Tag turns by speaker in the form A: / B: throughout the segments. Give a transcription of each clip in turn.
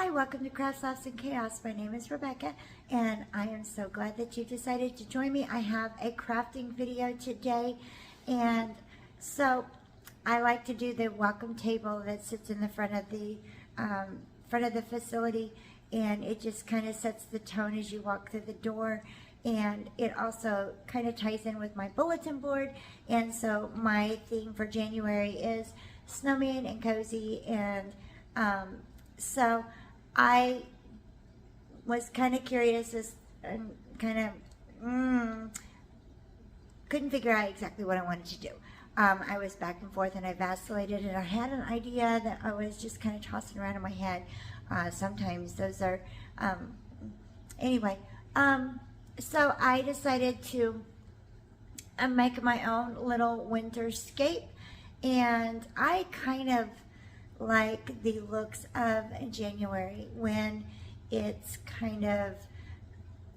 A: Hi, welcome to Crafts, Laughs, and Chaos. My name is Rebecca, and I am so glad that you decided to join me. I have a crafting video today, and so I like to do the welcome table that sits in the front of the facility, and it just kind of sets the tone as you walk through the door. And it also kind of ties in with my bulletin board. And so my theme for January is snowman and cozy. And so I was kind of curious and kind of couldn't figure out exactly what I wanted to do. I was back and forth and I vacillated, and I had an idea that I was just kind of tossing around in my head. Sometimes those are, anyway. So I decided to make my own little winterscape, and I kind of like the looks of January when it's kind of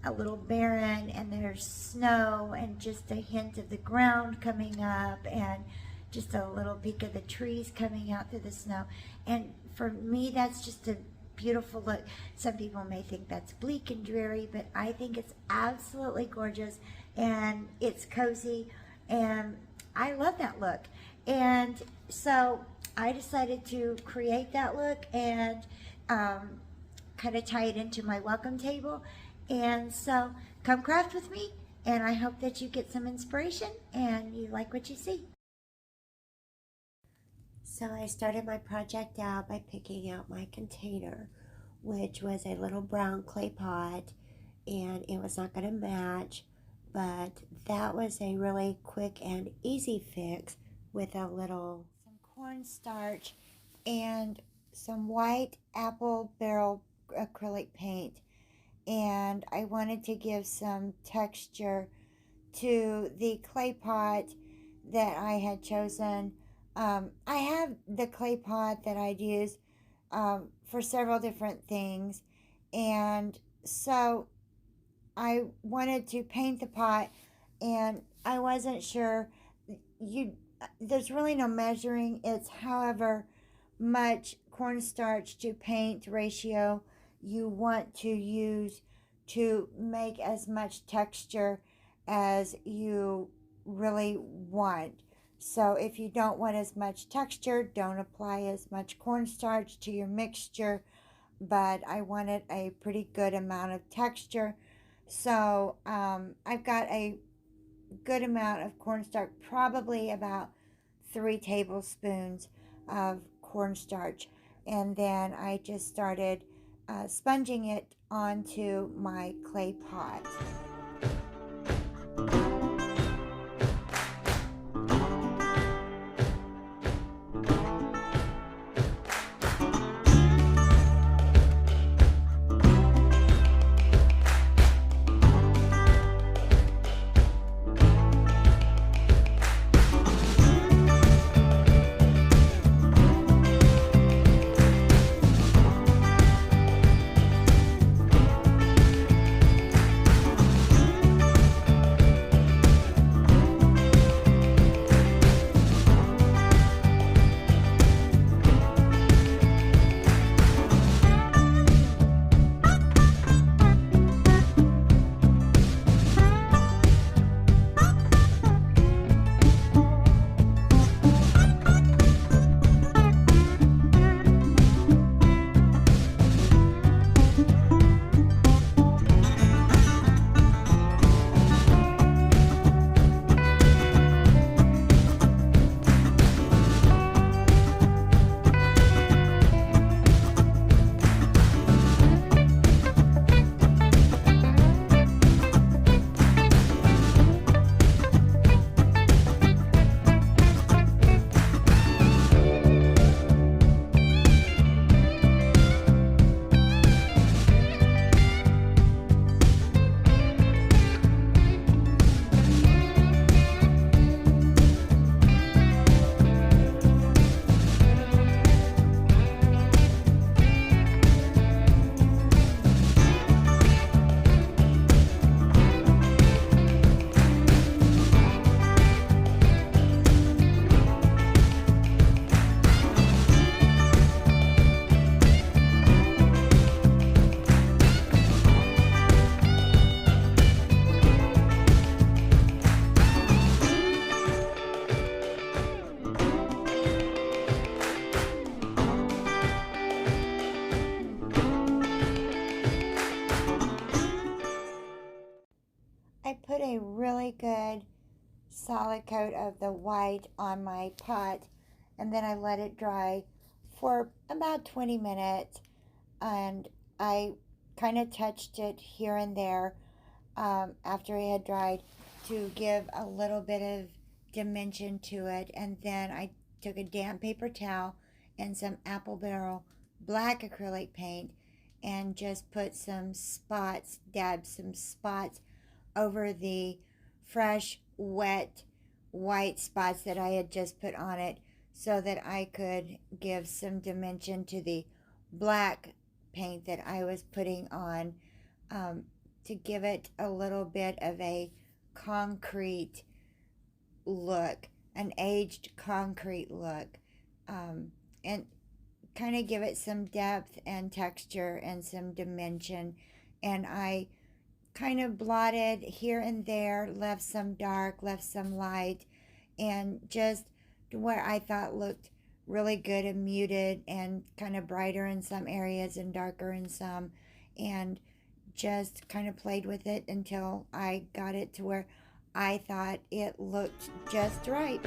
A: a little barren and there's snow and just a hint of the ground coming up and just a little peek of the trees coming out through the snow. And for me, that's just a beautiful look. Some people may think that's bleak and dreary, but I think it's absolutely gorgeous, and it's cozy, and I love that look. And so I decided to create that look and kind of tie it into my welcome table. And so come craft with me, and I hope that you get some inspiration and you like what you see. So I started my project out by picking out my container, which was a little brown clay pot, and it was not going to match, but that was a really quick and easy fix with some cornstarch and some white apple barrel acrylic paint. And I wanted to give some texture to the clay pot that I had chosen. I have the clay pot that I'd use for several different things, and so I wanted to paint the pot, and I wasn't sure. There's really no measuring. It's however much cornstarch to paint ratio you want to use to make as much texture as you really want. So if you don't want as much texture, don't apply as much cornstarch to your mixture, but I wanted a pretty good amount of texture. So I've got a good amount of cornstarch, probably about 3 tablespoons of cornstarch, and then I just started sponging it onto my clay pot. I put a really good solid coat of the white on my pot, and then I let it dry for about 20 minutes, and I kind of touched it here and there after it had dried to give a little bit of dimension to it. And then I took a damp paper towel and some apple barrel black acrylic paint and just put some spots, dabbed some spots over the fresh, wet, white spots that I had just put on it so that I could give some dimension to the black paint that I was putting on, to give it a little bit of a concrete look, an aged concrete look, and kind of give it some depth and texture and some dimension. And I kind of blotted here and there, left some dark, left some light, and just where I thought looked really good and muted and kind of brighter in some areas and darker in some, and just kind of played with it until I got it to where I thought it looked just right.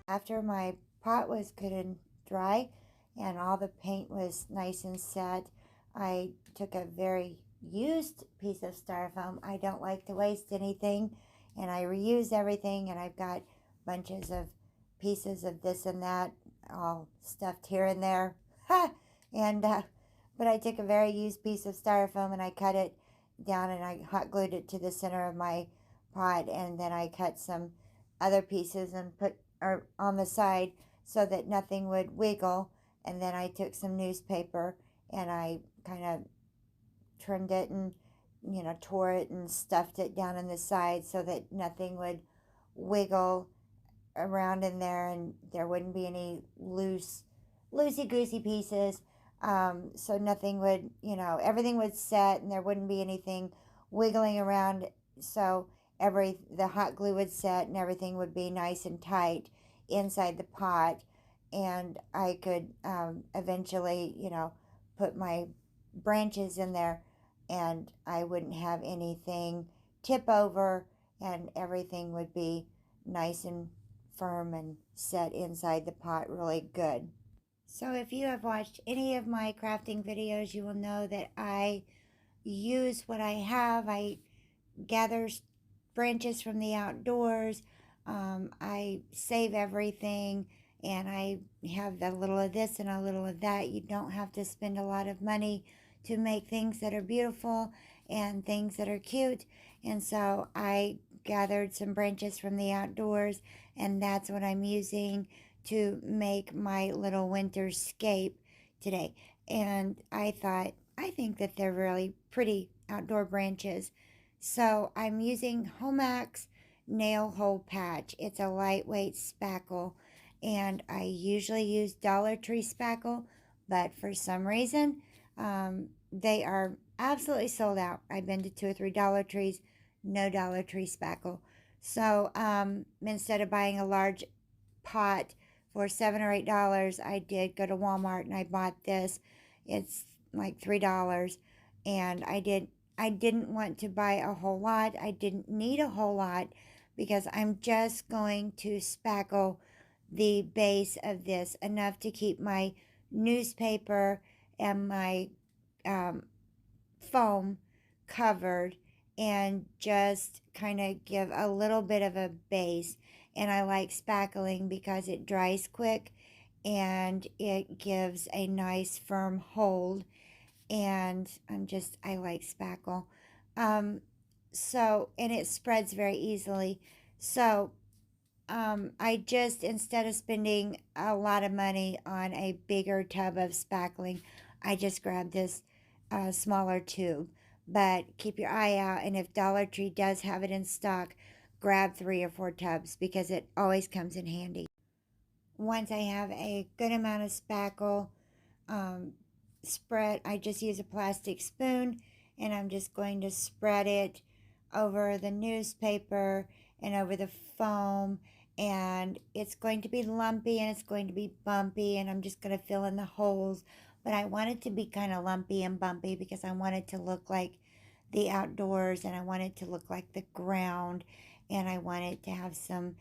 A: After my pot was good and dry and all the paint was nice and set, I took a very used piece of styrofoam. I don't like to waste anything, and I reuse everything, and I've got bunches of pieces of this and that all stuffed here and there. and But I took a very used piece of styrofoam and I cut it down and I hot glued it to the center of my pot, and then I cut some other pieces and put on the side so that nothing would wiggle. And then I took some newspaper and I kind of trimmed it and tore it and stuffed it down in the side so that nothing would wiggle around in there and there wouldn't be any loosey goosey pieces. So nothing would, everything would set and there wouldn't be anything wiggling around. So the hot glue would set and everything would be nice and tight inside the pot, and I could eventually, put my branches in there, and I wouldn't have anything tip over, and everything would be nice and firm and set inside the pot really good. So if you have watched any of my crafting videos, you will know that I use what I have. I gather branches from the outdoors. I save everything, and I have a little of this and a little of that. You don't have to spend a lot of money to make things that are beautiful and things that are cute. And so I gathered some branches from the outdoors, and that's what I'm using to make my little winterscape today. And I think that they're really pretty outdoor branches. So I'm using Homax nail hole patch. It's a lightweight spackle, and I usually use Dollar Tree spackle, but for some reason they are absolutely sold out. I've been to 2 or 3 Dollar Trees, no Dollar Tree spackle. So instead of buying a large pot for $7 or $8, I did go to Walmart and I bought this. It's like $3, and I didn't want to buy a whole lot. I didn't need a whole lot because I'm just going to spackle the base of this enough to keep my newspaper and my um, foam covered, and just kind of give a little bit of a base. And I like spackling because it dries quick and it gives a nice firm hold. And I like spackle. Um, and it spreads very easily. So I just, instead of spending a lot of money on a bigger tub of spackling, I just grabbed this smaller tube. But keep your eye out, and if Dollar Tree does have it in stock, grab 3 or 4 tubs because it always comes in handy. Once I have a good amount of spackle um, spread, I just use a plastic spoon, and I'm just going to spread it over the newspaper and over the foam, and it's going to be lumpy and it's going to be bumpy, and I'm just going to fill in the holes. But I want it to be kind of lumpy and bumpy because I want it to look like the outdoors, and I want it to look like the ground, and I want it to have some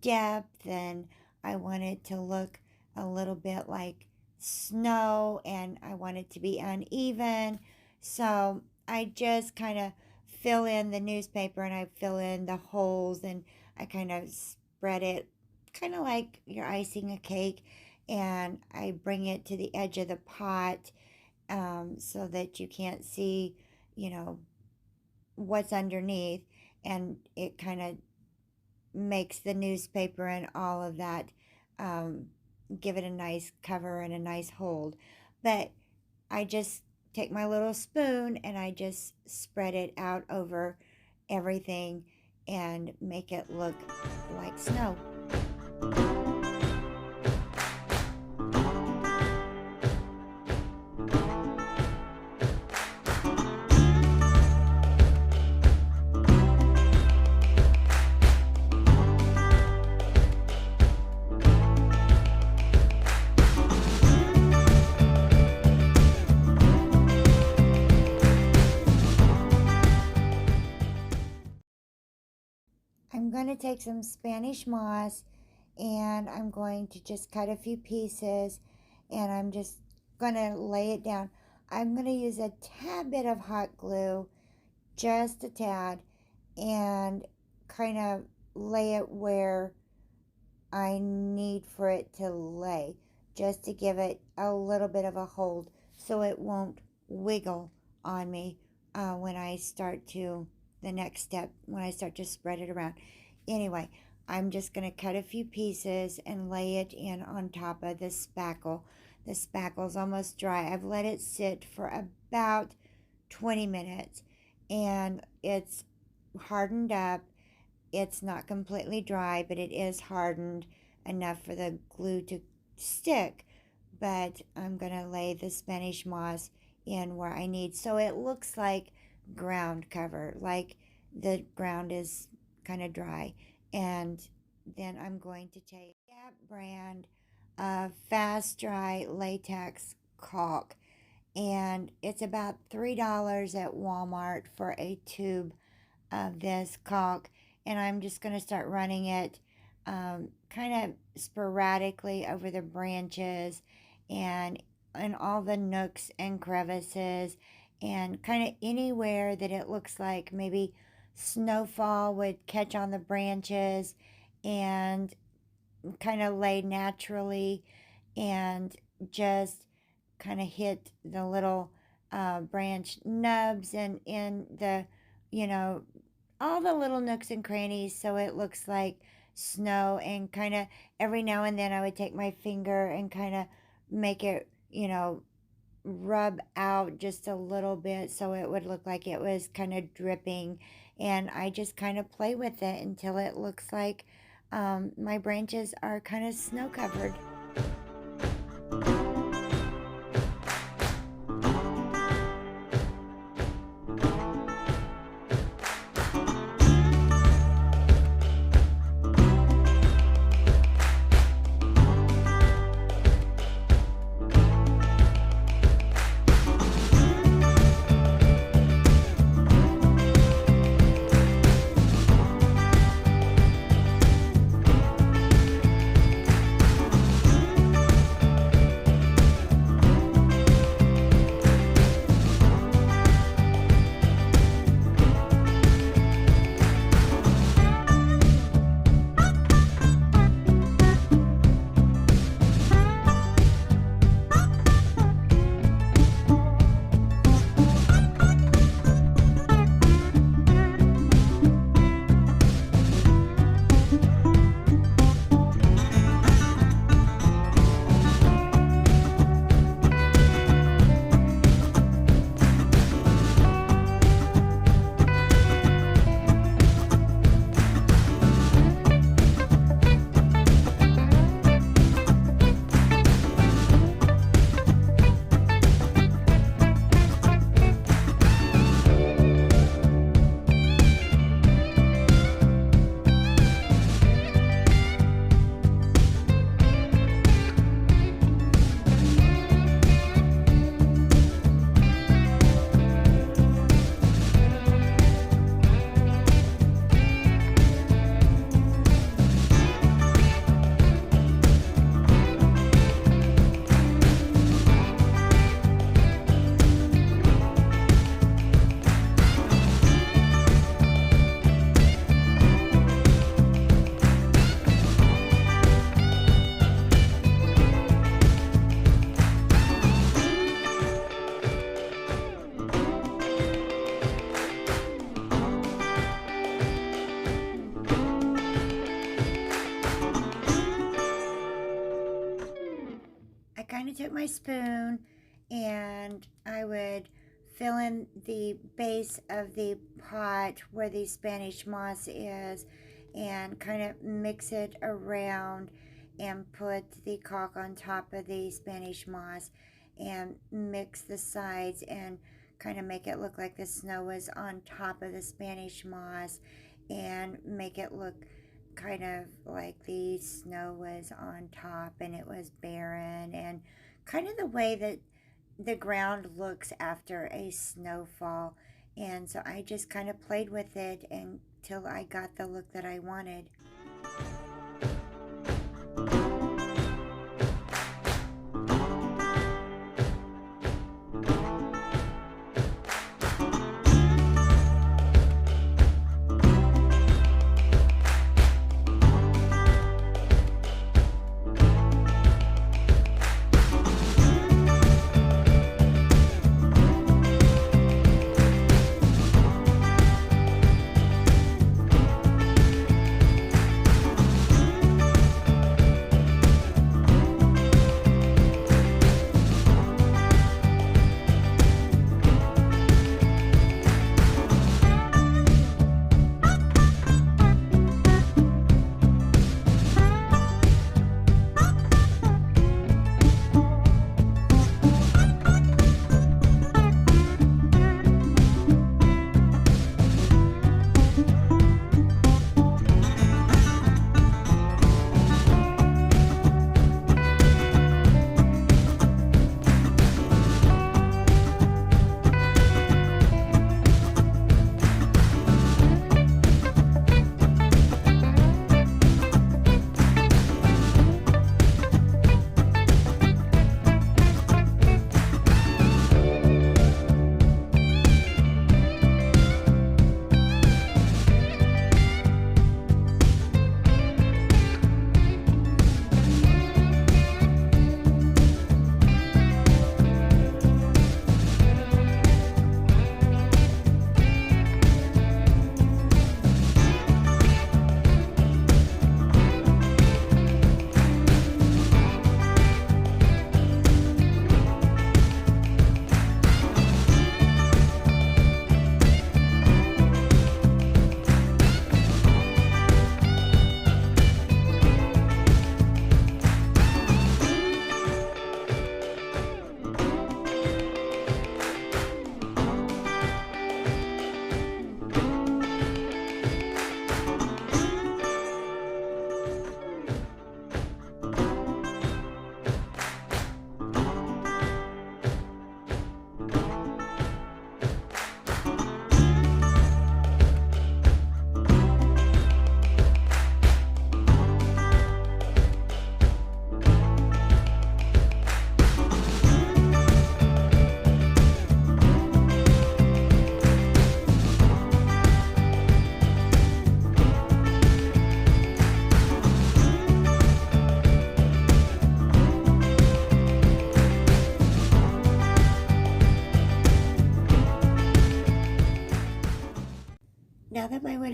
A: depth, and I want it to look a little bit like snow, and I want it to be uneven. So I just kind of fill in the newspaper and I fill in the holes, and I kind of spread it kind of like you're icing a cake, and I bring it to the edge of the pot so that you can't see, you know, what's underneath, and it kind of makes the newspaper and all of that um, give it a nice cover and a nice hold. But I just take my little spoon and I just spread it out over everything and make it look like snow. I'm going to take some Spanish moss and I'm going to just cut a few pieces, and I'm just going to lay it down. I'm going to use a tad bit of hot glue, just a tad, and kind of lay it where I need for it to lay, just to give it a little bit of a hold so it won't wiggle on me when I start to, the next step, when I start to spread it around. Anyway, I'm just going to cut a few pieces and lay it in on top of the spackle. The spackle's almost dry. I've let it sit for about 20 minutes and it's hardened up. It's not completely dry, but it is hardened enough for the glue to stick. But I'm going to lay the Spanish moss in where I need, so it looks like ground cover, like the ground is kind of dry. And then I'm going to take that brand of fast dry latex caulk, and it's about $3 at Walmart for a tube of this caulk. And I'm just going to start running it kind of sporadically over the branches and in all the nooks and crevices, and kind of anywhere that it looks like maybe snowfall would catch on the branches and kind of lay naturally, and just kind of hit the little branch nubs and in the, you know, all the little nooks and crannies so it looks like snow. And kind of every now and then I would take my finger and kind of make it, you know, rub out just a little bit so it would look like it was kind of dripping. And I just kind of play with it until it looks like my branches are kind of snow covered. Kind of took my spoon and I would fill in the base of the pot where the Spanish moss is and kind of mix it around and put the caulk on top of the Spanish moss and mix the sides and kind of make it look like the snow was on top of the Spanish moss and make it look kind of like the snow was on top and it was barren, and kind of the way that the ground looks after a snowfall. And so I just kind of played with it until I got the look that I wanted.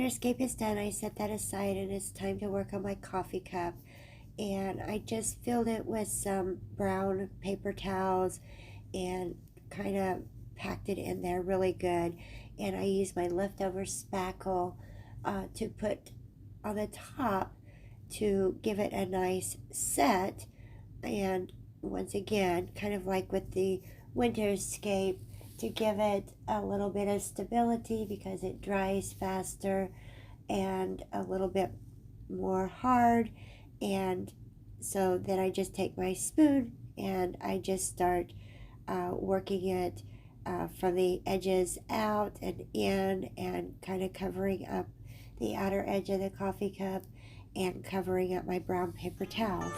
A: Winterscape is done, I set that aside and it's time to work on my coffee cup. And I just filled it with some brown paper towels and kind of packed it in there really good. And I used my leftover spackle to put on the top to give it a nice set. And once again, kind of like with the Winterscape, to give it a little bit of stability because it dries faster and a little bit more hard. And so then I just take my spoon and I just start working it from the edges out and in, and kind of covering up the outer edge of the coffee cup and covering up my brown paper towels.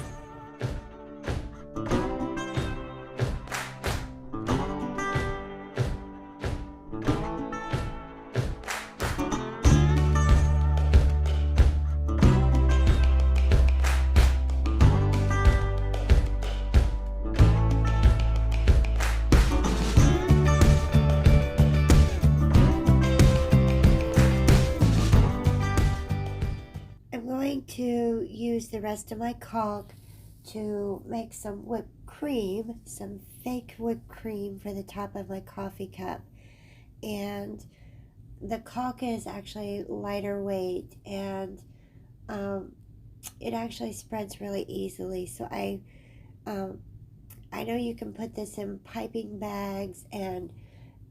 A: To use the rest of my caulk to make some whipped cream, some fake whipped cream for the top of my coffee cup. And the caulk is actually lighter weight, and it actually spreads really easily. So I know you can put this in piping bags and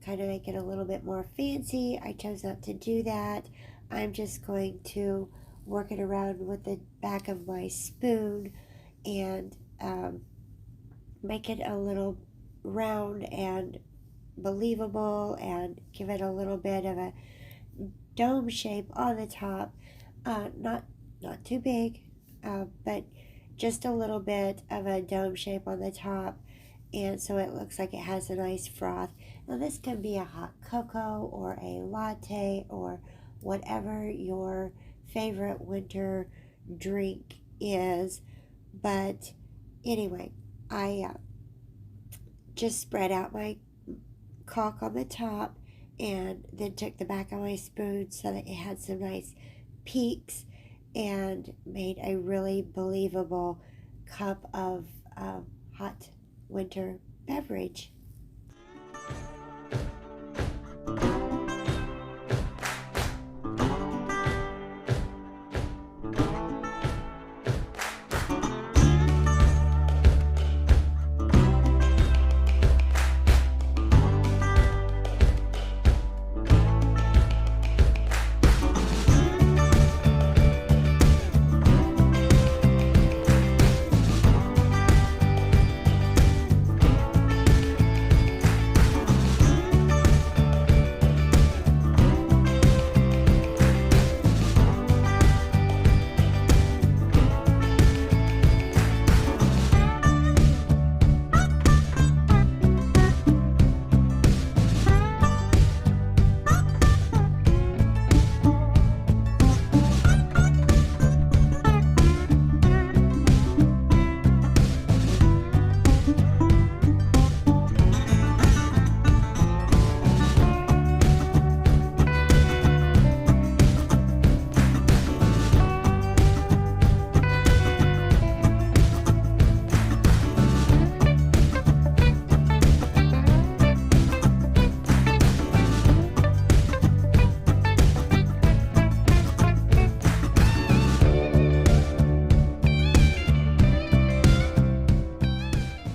A: kind of make it a little bit more fancy. I chose not to do that. I'm just going to work it around with the back of my spoon and make it a little round and believable, and give it a little bit of a dome shape on the top. Not too big, but just a little bit of a dome shape on the top, and so it looks like it has a nice froth. Now this can be a hot cocoa or a latte or whatever your favorite winter drink is. But anyway, I just spread out my caulk on the top and then took the back of my spoon so that it had some nice peaks and made a really believable cup of hot winter beverage.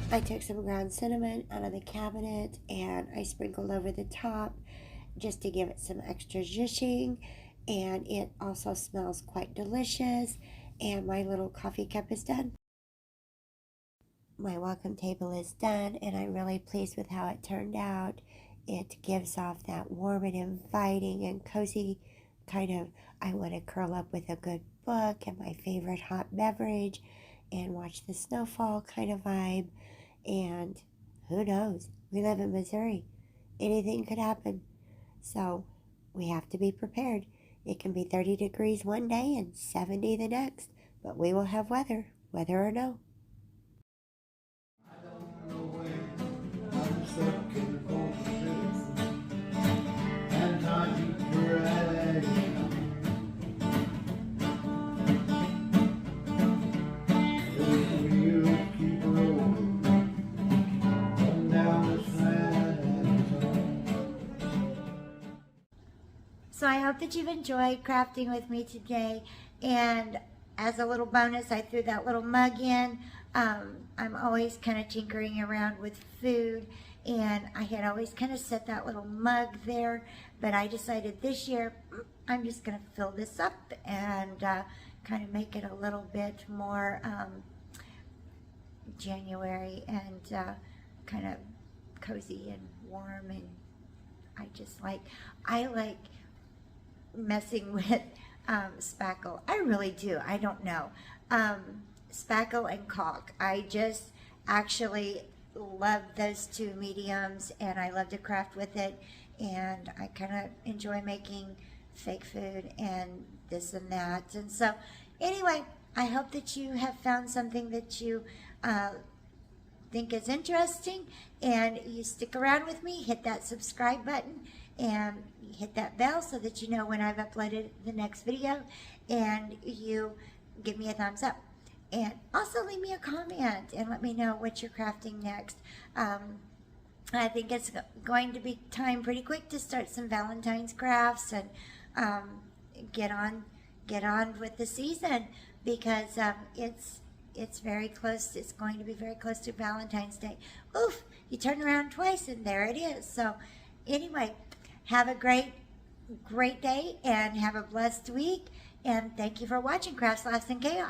A: I took some ground cinnamon out of the cabinet and I sprinkled over the top just to give it some extra zhuzhing, and it also smells quite delicious. And my little coffee cup is done. My welcome table is done, and I'm really pleased with how it turned out. It gives off that warm and inviting and cozy kind of, I want to curl up with a good book and my favorite hot beverage and watch the snowfall kind of vibe. And who knows, we live in Missouri, anything could happen, so we have to be prepared. It can be 30 degrees one day and 70 the next, but we will have weather or no.
B: I don't know when I'm stuck in the cold, and time for
A: So I hope that you've enjoyed crafting with me today. And as a little bonus, I threw that little mug in. I'm always kind of tinkering around with food, and I had always kind of set that little mug there, but I decided this year I'm just going to fill this up and kind of make it a little bit more January and kind of cozy and warm. And I like messing with Spackle. I really do. I don't know. Spackle and Caulk. I just actually love those two mediums, and I love to craft with it, and I kind of enjoy making fake food and this and that. And so anyway, I hope that you have found something that you think is interesting, and you stick around with me. Hit that subscribe button and hit that bell so that you know when I've uploaded the next video, and you give me a thumbs up. And also leave me a comment and let me know what you're crafting next. I think it's going to be time pretty quick to start some Valentine's crafts and get on with the season, because it's very close. It's going to be very close to Valentine's Day. Oof, you turn around twice and there it is. So anyway, have a great day and have a blessed week. And thank you for watching Crafts, Laughs, and Chaos.